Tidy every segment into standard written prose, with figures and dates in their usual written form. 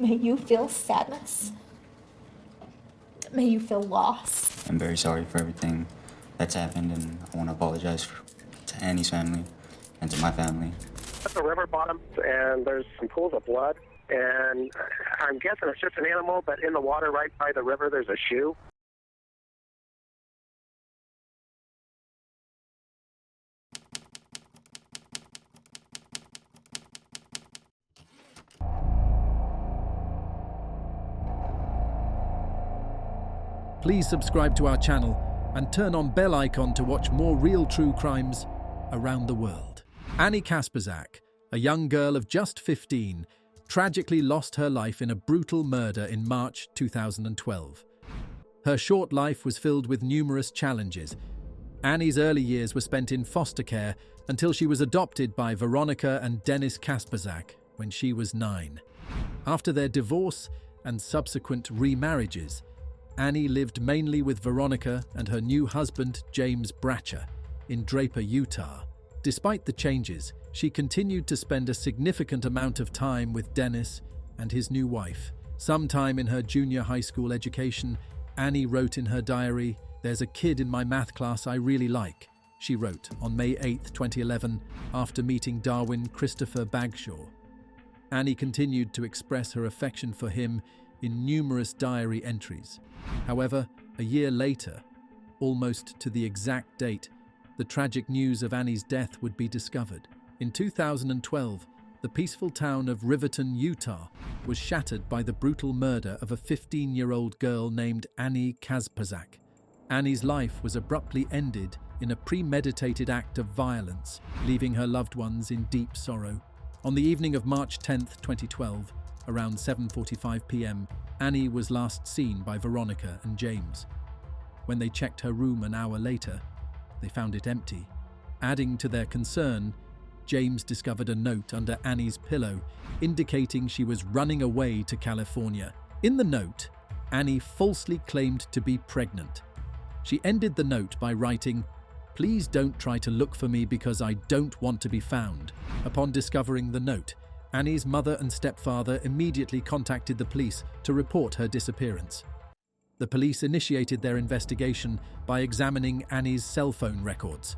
May you feel sadness. May you feel loss. I'm very sorry for everything that's happened, and I want to apologize to Annie's family and to my family. At the river bottom, and there's some pools of blood, and I'm guessing it's just an animal, but in the water right by the river, there's a shoe. Please subscribe to our channel and turn on bell icon to watch more real true crimes around the world. Annie Kasprzak, a young girl of just 15, tragically lost her life in a brutal murder in March 2012. Her short life was filled with numerous challenges. Annie's early years were spent in foster care until she was adopted by Veronica and Dennis Kasprzak when she was 9. After their divorce and subsequent remarriages, Annie lived mainly with Veronica and her new husband, James Bratcher, in Draper, Utah. Despite the changes, she continued to spend a significant amount of time with Dennis and his new wife. Sometime in her junior high school education, Annie wrote in her diary, "There's a kid in my math class I really like," she wrote on May 8, 2011, after meeting Darwin Christopher Bagshaw. Annie continued to express her affection for him in numerous diary entries. However, a year later, almost to the exact date, the tragic news of Annie's death would be discovered. In 2012, the peaceful town of Riverton, Utah, was shattered by the brutal murder of a 15-year-old girl named Annie Kasprzak. Annie's life was abruptly ended in a premeditated act of violence, leaving her loved ones in deep sorrow. On the evening of March 10, 2012, around 7:45 p.m., Annie was last seen by Veronica and James. When they checked her room an hour later, they found it empty. Adding to their concern, James discovered a note under Annie's pillow indicating she was running away to California. In the note, Annie falsely claimed to be pregnant. She ended the note by writing, "Please don't try to look for me because I don't want to be found." Upon discovering the note, Annie's mother and stepfather immediately contacted the police to report her disappearance. The police initiated their investigation by examining Annie's cell phone records.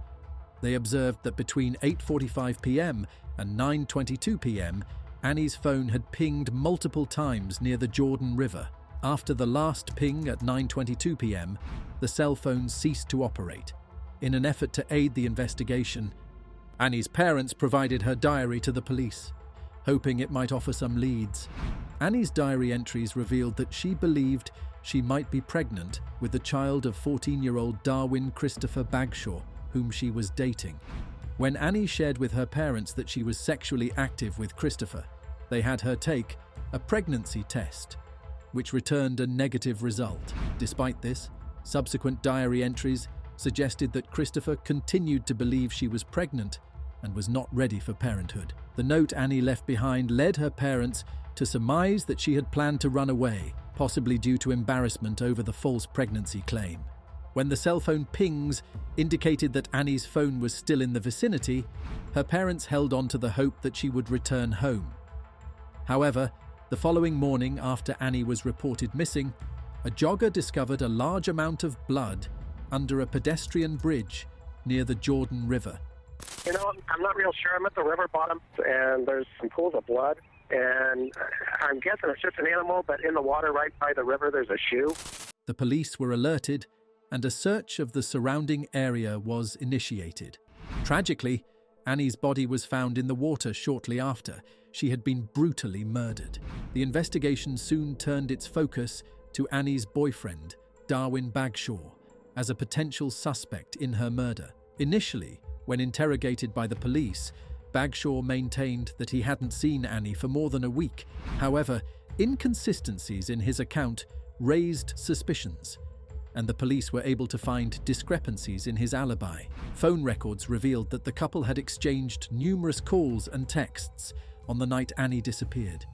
They observed that between 8:45 p.m. and 9:22 p.m., Annie's phone had pinged multiple times near the Jordan River. After the last ping at 9:22 p.m., the cell phone ceased to operate. In an effort to aid the investigation, Annie's parents provided her diary to the police, hoping it might offer some leads. Annie's diary entries revealed that she believed she might be pregnant with the child of 14-year-old Darwin Christopher Bagshaw, whom she was dating. When Annie shared with her parents that she was sexually active with Christopher, they had her take a pregnancy test, which returned a negative result. Despite this, subsequent diary entries suggested that Christopher continued to believe she was pregnant and was not ready for parenthood. The note Annie left behind led her parents to surmise that she had planned to run away, possibly due to embarrassment over the false pregnancy claim. When the cell phone pings indicated that Annie's phone was still in the vicinity, her parents held on to the hope that she would return home. However, the following morning after Annie was reported missing, a jogger discovered a large amount of blood under a pedestrian bridge near the Jordan River. You know, I'm not real sure. I'm at the river bottom, and there's some pools of blood, and I'm guessing it's just an animal, but in the water right by the river, there's a shoe. The police were alerted, and a search of the surrounding area was initiated. Tragically, Annie's body was found in the water shortly after. She had been brutally murdered. The investigation soon turned its focus to Annie's boyfriend, Darwin Bagshaw, as a potential suspect in her murder. Initially, when interrogated by the police, Bagshaw maintained that he hadn't seen Annie for more than a week. However, inconsistencies in his account raised suspicions, and the police were able to find discrepancies in his alibi. Phone records revealed that the couple had exchanged numerous calls and texts on the night Annie disappeared.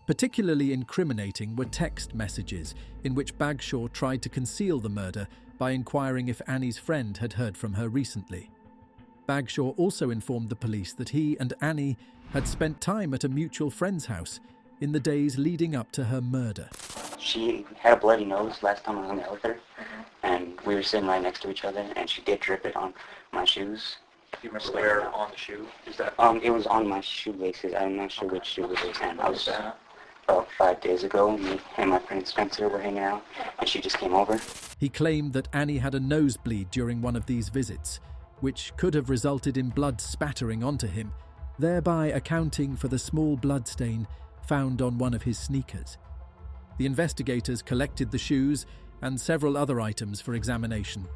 Particularly incriminating were text messages in which Bagshaw tried to conceal the murder by inquiring if Annie's friend had heard from her recently. Bagshaw also informed the police that he and Annie had spent time at a mutual friend's house in the days leading up to her murder. She had a bloody nose last time I hung out with her, and we were sitting right next to each other, and she did drip it on my shoes. Do you remember where on the shoe? Is that? It was on my shoelaces. I'm not sure which shoelaces. And I was that? about 5 days ago. Me and my friend Spencer were hanging out, and she just came over. He claimed that Annie had a nosebleed during one of these visits, which could have resulted in blood spattering onto him, thereby accounting for the small blood stain found on one of his sneakers. The investigators collected the shoes and several other items for examination.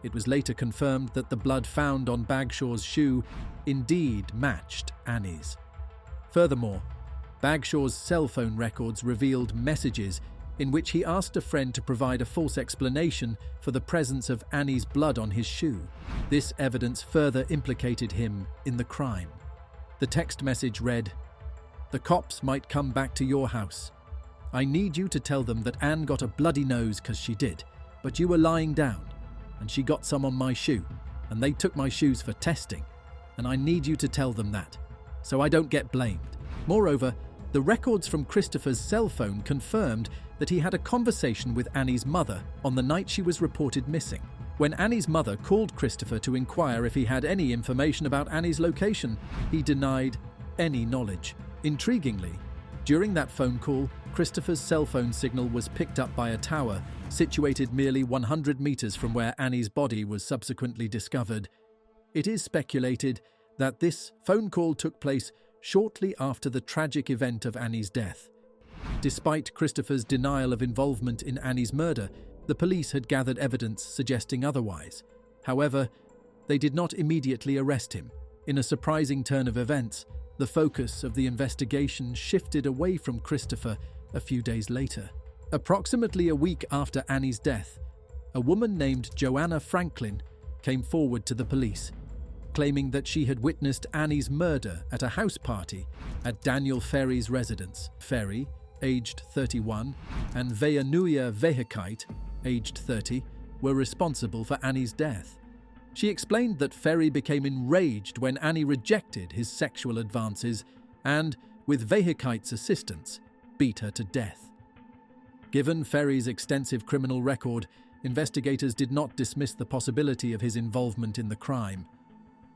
It was later confirmed that the blood found on Bagshaw's shoe indeed matched Annie's. Furthermore, Bagshaw's cell phone records revealed messages in which he asked a friend to provide a false explanation for the presence of Annie's blood on his shoe. This evidence further implicated him in the crime. The text message read, "The cops might come back to your house. I need you to tell them that Anne got a bloody nose because she did, but you were lying down, and she got some on my shoe, and they took my shoes for testing, and I need you to tell them that, so I don't get blamed." Moreover, the records from Christopher's cell phone confirmed that he had a conversation with Annie's mother on the night she was reported missing. When Annie's mother called Christopher to inquire if he had any information about Annie's location, he denied any knowledge. Intriguingly, during that phone call, Christopher's cell phone signal was picked up by a tower situated merely 100 meters from where Annie's body was subsequently discovered. It is speculated that this phone call took place shortly after the tragic event of Annie's death. Despite Christopher's denial of involvement in Annie's murder, the police had gathered evidence suggesting otherwise. However, they did not immediately arrest him. In a surprising turn of events, the focus of the investigation shifted away from Christopher a few days later. Approximately a week after Annie's death, a woman named Joanna Franklin came forward to the police, claiming that she had witnessed Annie's murder at a house party at Daniel Ferry's residence. Ferry, aged 31, and Veyanuya Vehikite, aged 30, were responsible for Annie's death. She explained that Ferry became enraged when Annie rejected his sexual advances and, with Vehikite's assistance, beat her to death. Given Ferry's extensive criminal record, investigators did not dismiss the possibility of his involvement in the crime.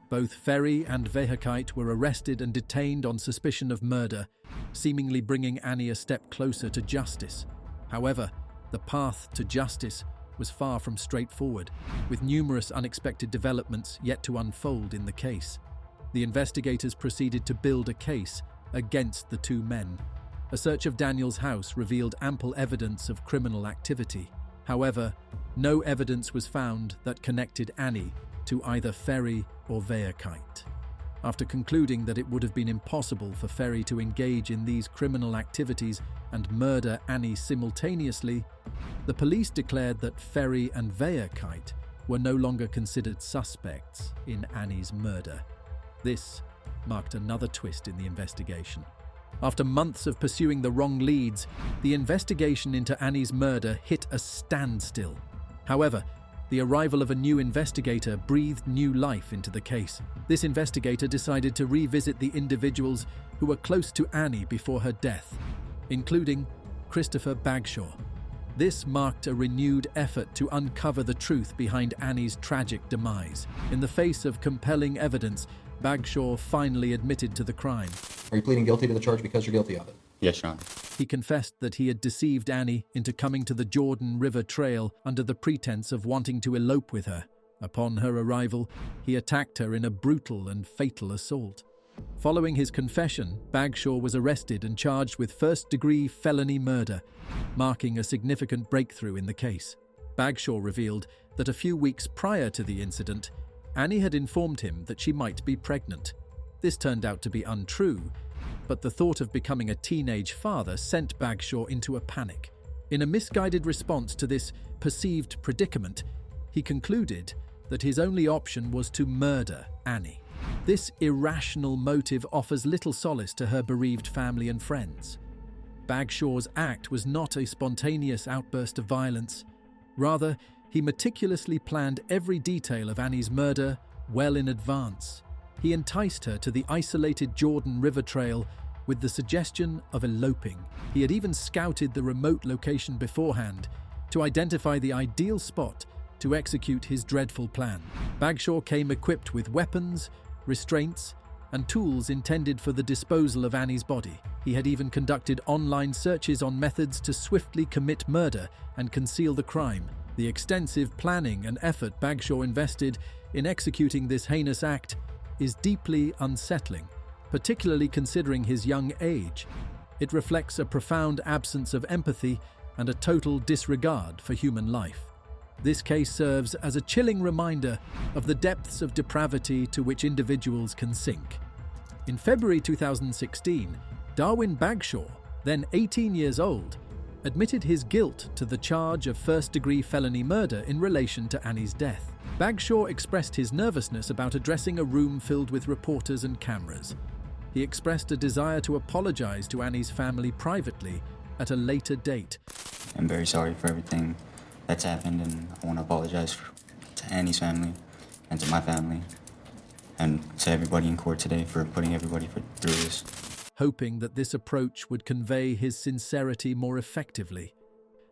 Both Ferry and Vehikite were arrested and detained on suspicion of murder, seemingly bringing Annie a step closer to justice. However, the path to justice was far from straightforward, with numerous unexpected developments yet to unfold in the case. The investigators proceeded to build a case against the two men. A search of Daniel's house revealed ample evidence of criminal activity. However, no evidence was found that connected Annie to either Ferry or Vehikite. After concluding that it would have been impossible for Ferry to engage in these criminal activities and murder Annie simultaneously, the police declared that Ferry and Vehikite were no longer considered suspects in Annie's murder. This marked another twist in the investigation. After months of pursuing the wrong leads, the investigation into Annie's murder hit a standstill. However, the arrival of a new investigator breathed new life into the case. This investigator decided to revisit the individuals who were close to Annie before her death, including Christopher Bagshaw. This marked a renewed effort to uncover the truth behind Annie's tragic demise. In the face of compelling evidence, Bagshaw finally admitted to the crime. Are you pleading guilty to the charge because you're guilty of it? Yes, Your Honor. He confessed that he had deceived Annie into coming to the Jordan River Trail under the pretense of wanting to elope with her. Upon her arrival, he attacked her in a brutal and fatal assault. Following his confession, Bagshaw was arrested and charged with first-degree felony murder, marking a significant breakthrough in the case. Bagshaw revealed that a few weeks prior to the incident, Annie had informed him that she might be pregnant. This turned out to be untrue, but the thought of becoming a teenage father sent Bagshaw into a panic. In a misguided response to this perceived predicament, he concluded that his only option was to murder Annie. This irrational motive offers little solace to her bereaved family and friends. Bagshaw's act was not a spontaneous outburst of violence. Rather, he meticulously planned every detail of Annie's murder well in advance. He enticed her to the isolated Jordan River Trail, with the suggestion of eloping. He had even scouted the remote location beforehand to identify the ideal spot to execute his dreadful plan. Bagshaw came equipped with weapons, restraints, and tools intended for the disposal of Annie's body. He had even conducted online searches on methods to swiftly commit murder and conceal the crime. The extensive planning and effort Bagshaw invested in executing this heinous act is deeply unsettling, particularly considering his young age. It reflects a profound absence of empathy and a total disregard for human life. This case serves as a chilling reminder of the depths of depravity to which individuals can sink. In February 2016, Darwin Bagshaw, then 18 years old, admitted his guilt to the charge of first-degree felony murder in relation to Annie's death. Bagshaw expressed his nervousness about addressing a room filled with reporters and cameras. He expressed a desire to apologize to Annie's family privately at a later date. I'm very sorry for everything that's happened, and I want to apologize to Annie's family and to my family and to everybody in court today for putting everybody through this. Hoping that this approach would convey his sincerity more effectively,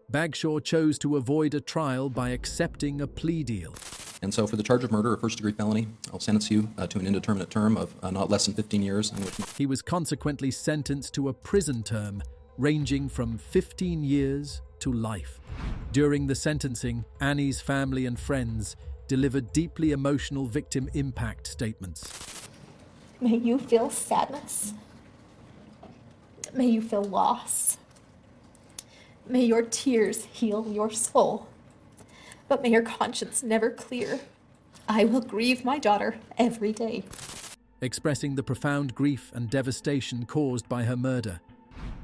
Bagshaw chose to avoid a trial by accepting a plea deal. And so for the charge of murder or first-degree felony, I'll sentence you to an indeterminate term of not less than 15 years. In which He was consequently sentenced to a prison term ranging from 15 years to life. During the sentencing, Annie's family and friends delivered deeply emotional victim impact statements. May you feel sadness. May you feel loss. May your tears heal your soul. But may your conscience never clear. I will grieve my daughter every day. Expressing the profound grief and devastation caused by her murder,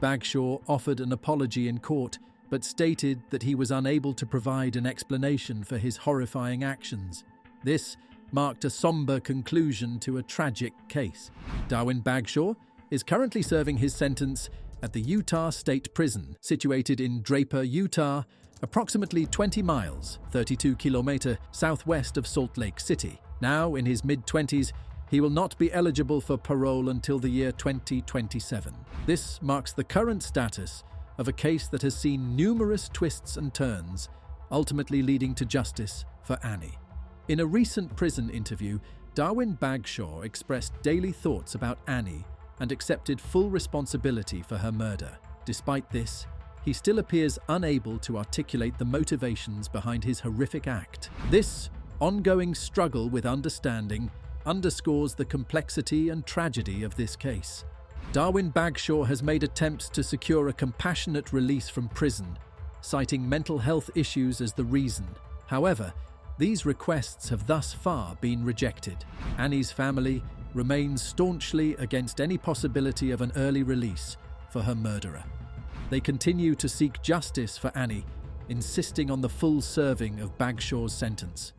Bagshaw offered an apology in court, but stated that he was unable to provide an explanation for his horrifying actions. This marked a somber conclusion to a tragic case. Darwin Bagshaw is currently serving his sentence at the Utah State Prison, situated in Draper, Utah, approximately 20 miles, 32 kilometers southwest of Salt Lake City. Now in his mid-20s, he will not be eligible for parole until the year 2027. This marks the current status of a case that has seen numerous twists and turns, ultimately leading to justice for Annie. In a recent prison interview, Darwin Bagshaw expressed daily thoughts about Annie and accepted full responsibility for her murder. Despite this, he still appears unable to articulate the motivations behind his horrific act. This ongoing struggle with understanding underscores the complexity and tragedy of this case. Darwin Bagshaw has made attempts to secure a compassionate release from prison, citing mental health issues as the reason. However, these requests have thus far been rejected. Annie's family remains staunchly against any possibility of an early release for her murderer. They continue to seek justice for Annie, insisting on the full serving of Bagshaw's sentence.